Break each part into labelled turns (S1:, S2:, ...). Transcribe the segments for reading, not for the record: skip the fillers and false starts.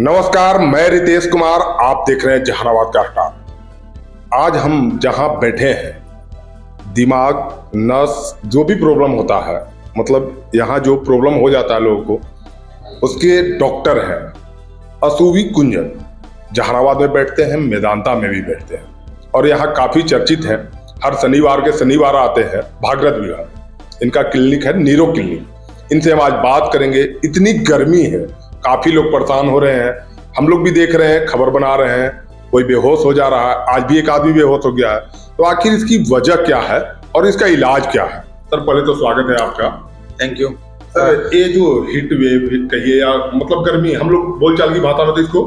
S1: नमस्कार, मैं रितेश कुमार। आप देख रहे हैं जहानाबाद का स्टार। आज हम जहां बैठे हैं, दिमाग, नस, जो भी प्रॉब्लम होता है, मतलब यहाँ जो प्रॉब्लम हो जाता है लोगों को, उसके डॉक्टर हैं अशुभी कुंजन। जहानाबाद में बैठते हैं, मेदांता में भी बैठते हैं और यहाँ काफी चर्चित है। हर शनिवार के शनिवार आते हैं भागरथ विहार। इनका क्लिनिक है नीरो क्लिनिक। इनसे हम आज बात करेंगे। इतनी गर्मी है, काफी लोग परेशान हो रहे हैं, हम लोग भी देख रहे हैं, खबर बना रहे हैं, कोई बेहोश हो जा रहा है। आज भी एक आदमी बेहोश हो गया है। तो आखिर इसकी वजह क्या है और इसका इलाज क्या है? सर पहले तो स्वागत है आपका।
S2: Thank you.
S1: सर ये जो हीट वेव कहिए या मतलब गर्मी, हम लोग बोलचाल की भाषा में तो इसको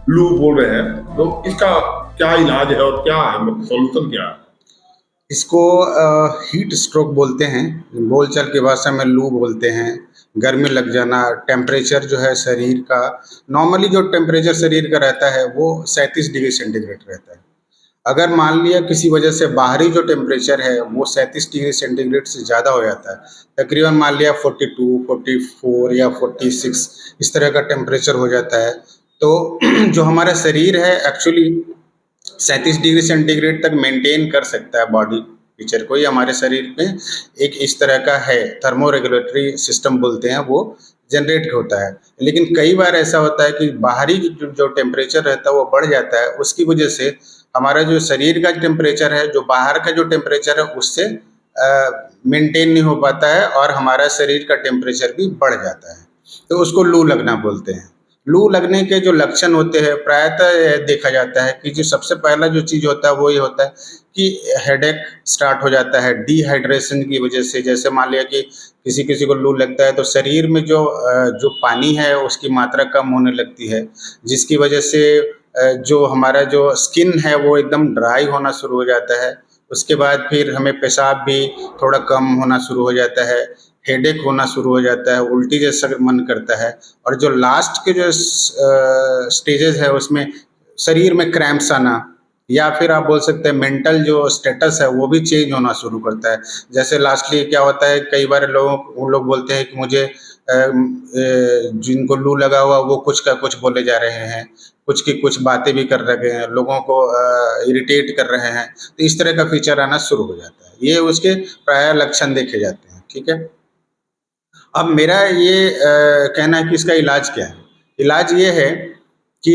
S1: लू बोल रहे हैं, तो इसका क्या इलाज है और क्या है, मतलब सॉल्यूशन क्या है?
S2: इसको हीट स्ट्रोक बोलते हैं, बोलचाल की भाषा में लू बोलते हैं। गर्मी लग जाना, टेम्परेचर जो है शरीर का, नॉर्मली जो टेम्परेचर शरीर का रहता है वो 37 डिग्री सेंटीग्रेड रहता है। अगर मान लिया किसी वजह से बाहरी जो टेम्परेचर है वो 37 डिग्री सेंटीग्रेड से ज़्यादा हो जाता है, तकरीबन मान लिया 42, 44 या 46 इस तरह का टेम्परेचर हो जाता है, तो जो हमारा शरीर है एक्चुअली 37 डिग्री सेंटीग्रेड तक मेंटेन कर सकता है। बॉडी फीचर को ही हमारे शरीर में एक इस तरह का है, थर्मो रेगुलेटरी सिस्टम बोलते हैं, वो जनरेट होता है। लेकिन कई बार ऐसा होता है कि बाहरी जो टेम्परेचर रहता है वो बढ़ जाता है, उसकी वजह से हमारा जो शरीर का टेम्परेचर है, जो बाहर का जो टेम्परेचर है, उससे मेंटेन नहीं हो पाता है और हमारा शरीर का टेम्परेचर भी बढ़ जाता है। तो उसको लू लगना बोलते हैं। लू लगने के जो लक्षण होते हैं, प्रायतः देखा जाता है कि जो सबसे पहला जो चीज़ होता है वो ये होता है कि हेडेक स्टार्ट हो जाता है डिहाइड्रेशन की वजह से। जैसे मान लिया कि किसी किसी को लू लगता है तो शरीर में जो पानी है उसकी मात्रा कम होने लगती है, जिसकी वजह से जो हमारा जो स्किन है वो एकदम ड्राई होना शुरू हो जाता है। उसके बाद फिर हमें पेशाब भी थोड़ा कम होना शुरू हो जाता है, हेडेक होना शुरू हो जाता है, उल्टी जैसा मन करता है, और जो लास्ट के जो स्टेजेस है उसमें शरीर में क्रैम्प्स आना, या फिर आप बोल सकते हैं मेंटल जो स्टेटस है वो भी चेंज होना शुरू करता है। जैसे लास्टली क्या होता है, कई बार वो लोग बोलते हैं कि मुझे जिनको लू लगा हुआ वो कुछ का कुछ बोले जा रहे हैं, कुछ की कुछ बातें भी कर रहे हैं, लोगों को इरिटेट कर रहे हैं, तो इस तरह का फीचर आना शुरू हो जाता है। ये उसके प्राय लक्षण देखे जाते हैं। ठीक है, अब मेरा ये कहना है कि इसका इलाज क्या है। इलाज ये है कि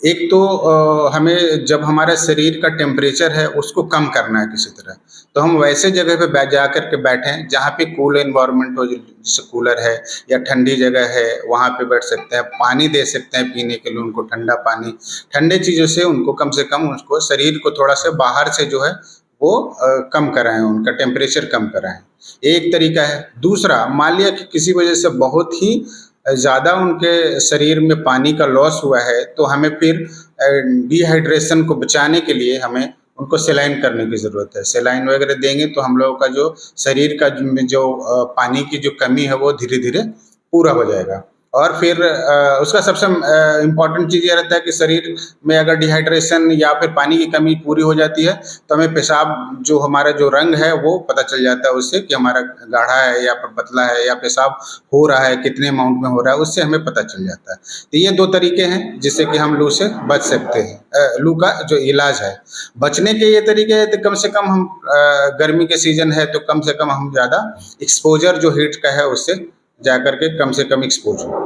S2: एक तो हमें जब हमारे शरीर का टेम्परेचर है उसको कम करना है किसी तरह, तो हम वैसे जगह पे जा कर के बैठें जहाँ पे कूल एनवायरनमेंट हो, जैसे कूलर है या ठंडी जगह है, वहाँ पे बैठ सकते हैं। पानी दे सकते हैं पीने के लिए उनको, ठंडा पानी, ठंडे चीज़ों से उनको कम से कम, उसको शरीर को थोड़ा सा बाहर से जो है वो कम कराएं, उनका टेम्परेचर कम कराएं। एक तरीका है। दूसरा, मान लिया कि किसी वजह से बहुत ही ज़्यादा उनके शरीर में पानी का लॉस हुआ है, तो हमें फिर डिहाइड्रेशन को बचाने के लिए हमें उनको सेलाइन करने की ज़रूरत है। सेलाइन वगैरह देंगे तो हम लोगों का जो शरीर का जो पानी की जो कमी है वो धीरे धीरे पूरा हो जाएगा। और फिर उसका सबसे इम्पॉर्टेंट चीज़ ये रहता है कि शरीर में अगर डिहाइड्रेशन या फिर पानी की कमी पूरी हो जाती है तो हमें पेशाब जो हमारा जो रंग है वो पता चल जाता है उससे, कि हमारा गाढ़ा है या फिर पतला है, या पेशाब हो रहा है कितने अमाउंट में हो रहा है, उससे हमें पता चल जाता है। तो ये दो तरीके हैं जिससे कि हम लू से बच सकते हैं। लू का जो इलाज है, बचने के ये तरीके हैं, तो कम से कम हम गर्मी के सीजन है तो कम से कम हम ज़्यादा एक्सपोजर जो हीट का है उससे जा करके कम से कम एक्सपोज हो,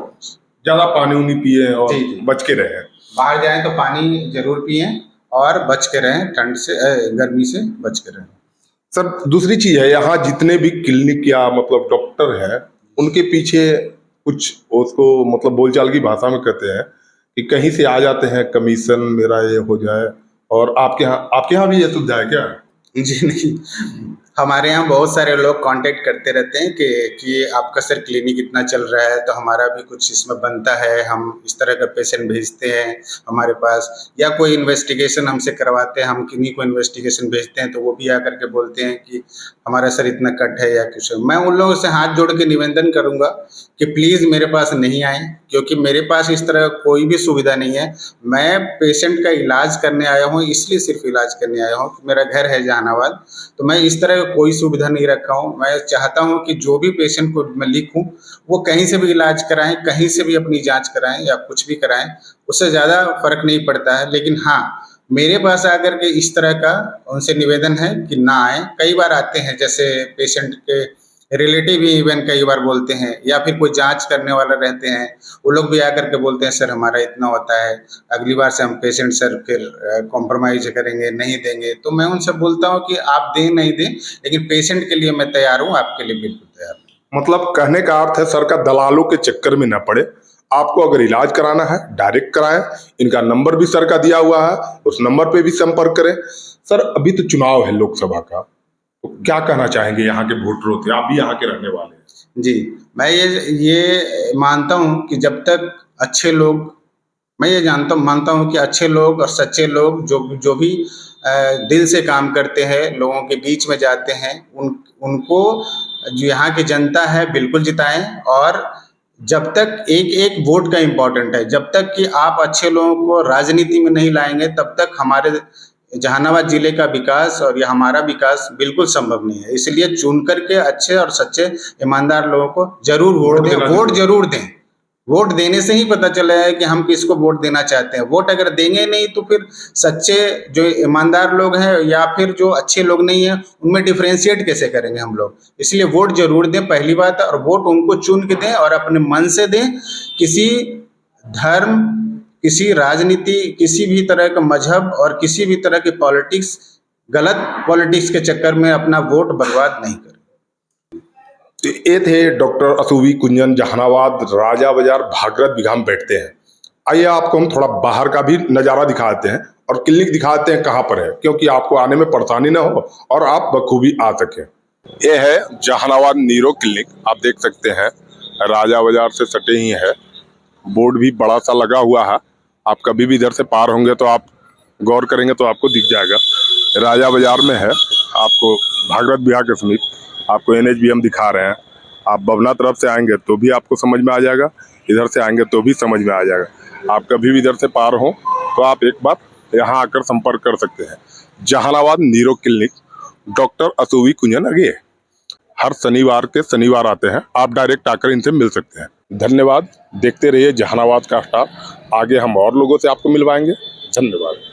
S1: ज्यादा पानी उनी पिए और
S2: जी जी,
S1: बच के रहे।
S2: बाहर जाएं तो पानी जरूर पिएं और बच के रहें, ठंड से गर्मी से बच के रहें।
S1: सर दूसरी चीज है, यहाँ जितने भी क्लिनिक या मतलब डॉक्टर हैं, उनके पीछे कुछ उसको मतलब बोलचाल की भाषा में कहते हैं कि कहीं से आ जाते हैं कमीशन, मेरा ये हो जाए। और आपके यहाँ भी ये सुविधा है क्या?
S2: जी नहीं, हमारे यहाँ बहुत सारे लोग कांटेक्ट करते रहते हैं कि आपका सर क्लिनिक इतना चल रहा है तो हमारा भी कुछ इसमें बनता है, हम इस तरह का पेशेंट भेजते हैं हमारे पास, या कोई इन्वेस्टिगेशन हमसे करवाते हैं, हम किन्हीं को इन्वेस्टिगेशन भेजते हैं तो वो भी आकर के बोलते हैं कि हमारा सर इतना कट है या कुछ है। मैं उन लोगों से हाथ जोड़ के निवेदन करूँगा कि प्लीज़ मेरे पास नहीं आएँ, क्योंकि मेरे पास इस तरह कोई भी सुविधा नहीं है। मैं पेशेंट का इलाज करने आया हूँ, इसलिए सिर्फ इलाज करने आया हूँ। मेरा घर है जहानाबाद, तो मैं इस तरह का कोई सुविधा नहीं रखा हूँ। मैं चाहता हूँ कि जो भी पेशेंट को मैं लिखूँ, वो कहीं से भी इलाज कराएँ, कहीं से भी अपनी जाँच कराएँ या कुछ भी कराएँ, उससे ज़्यादा फ़र्क नहीं पड़ता है। लेकिन हाँ, मेरे पास आकर के इस तरह का उनसे निवेदन है कि ना आएँ। कई बार आते हैं, जैसे पेशेंट के रिलेटिव भी इवन कई बार बोलते हैं, या फिर कोई जाँच करने वाला रहते हैं, वो लोग भी आकर के बोलते हैं सर हमारा इतना होता है, अगली बार से हम पेशेंट सर फिर कॉम्प्रोमाइज़ करेंगे, नहीं देंगे। तो मैं उनसे बोलता हूँ कि आप दें नहीं दें, लेकिन पेशेंट के लिए मैं तैयार हूँ, आपके लिए बिल्कुल तैयार हूँ।
S1: मतलब कहने का अर्थ है सर का दलालों के चक्कर में न पड़े, आपको अगर इलाज कराना है डायरेक्ट कराएं। इनका नंबर भी सर का दिया हुआ है, उस नंबर पे भी संपर्क करें। सर अभी तो चुनाव है लोकसभा का, तो क्या कहना चाहेंगे यहाँ के वोटरों से? आप भी यहाँ के रहने वाले हैं।
S2: जी, मैं ये मानता हूँ कि जब तक अच्छे लोग, मैं ये मानता हूँ कि अच्छे लोग और सच्चे लोग जो जो भी दिल से काम करते हैं, लोगों के बीच में जाते हैं, उनको जो यहाँ की जनता है बिल्कुल जिताएं। और जब तक एक एक वोट का इम्पोर्टेंट है, जब तक कि आप अच्छे लोगों को राजनीति में नहीं लाएंगे, तब तक हमारे जहानाबाद जिले का विकास और या हमारा विकास बिल्कुल संभव नहीं है। इसलिए चुन करके अच्छे और सच्चे ईमानदार लोगों को जरूर वोट दें, वोट जरूर दें। वोट देने से ही पता चला है कि हम किसको वोट देना चाहते हैं। वोट अगर देंगे नहीं तो फिर सच्चे जो ईमानदार लोग हैं या फिर जो अच्छे लोग नहीं हैं, उनमें डिफ्रेंशिएट कैसे करेंगे हम लोग। इसलिए वोट जरूर दें, पहली बात। और वोट उनको चुन के दें और अपने मन से दें। किसी धर्म, किसी राजनीति, किसी भी तरह का मजहब और किसी भी तरह की पॉलिटिक्स, गलत पॉलिटिक्स के चक्कर में अपना वोट बर्बाद नहीं करें।
S1: तो ये थे डॉक्टर असूवी कुंजन, जहानाबाद राजा बाजार भागरथ बिघा में बैठते हैं। आइए आपको हम थोड़ा बाहर का भी नज़ारा दिखाते हैं और क्लिनिक दिखाते हैं कहाँ पर है, क्योंकि आपको आने में परेशानी ना हो और आप बखूबी आ सकें। ये है जहानाबाद नीरो क्लिनिक, आप देख सकते हैं राजा बाजार से सटे ही है। बोर्ड भी बड़ा सा लगा हुआ है, आप कभी भी इधर से पार होंगे तो आप गौर करेंगे तो आपको दिख जाएगा। राजा बाजार में है, आपको भागरथ बिहार के समीप आपको NH भी हम दिखा रहे हैं। आप बवना तरफ से आएंगे तो भी आपको समझ में आ जाएगा, इधर से आएंगे तो भी समझ में आ जाएगा। आप कभी भी इधर से पार हो तो आप एक बार यहाँ आकर संपर्क कर सकते हैं। जहानाबाद नीरो क्लिनिक, डॉक्टर असूवी कुंजन अगे हर शनिवार के शनिवार आते हैं। आप डायरेक्ट आकर इनसे मिल सकते हैं। धन्यवाद, देखते रहिए जहानाबाद का स्टार। आगे हम और लोगों से आपको मिलवाएंगे। धन्यवाद।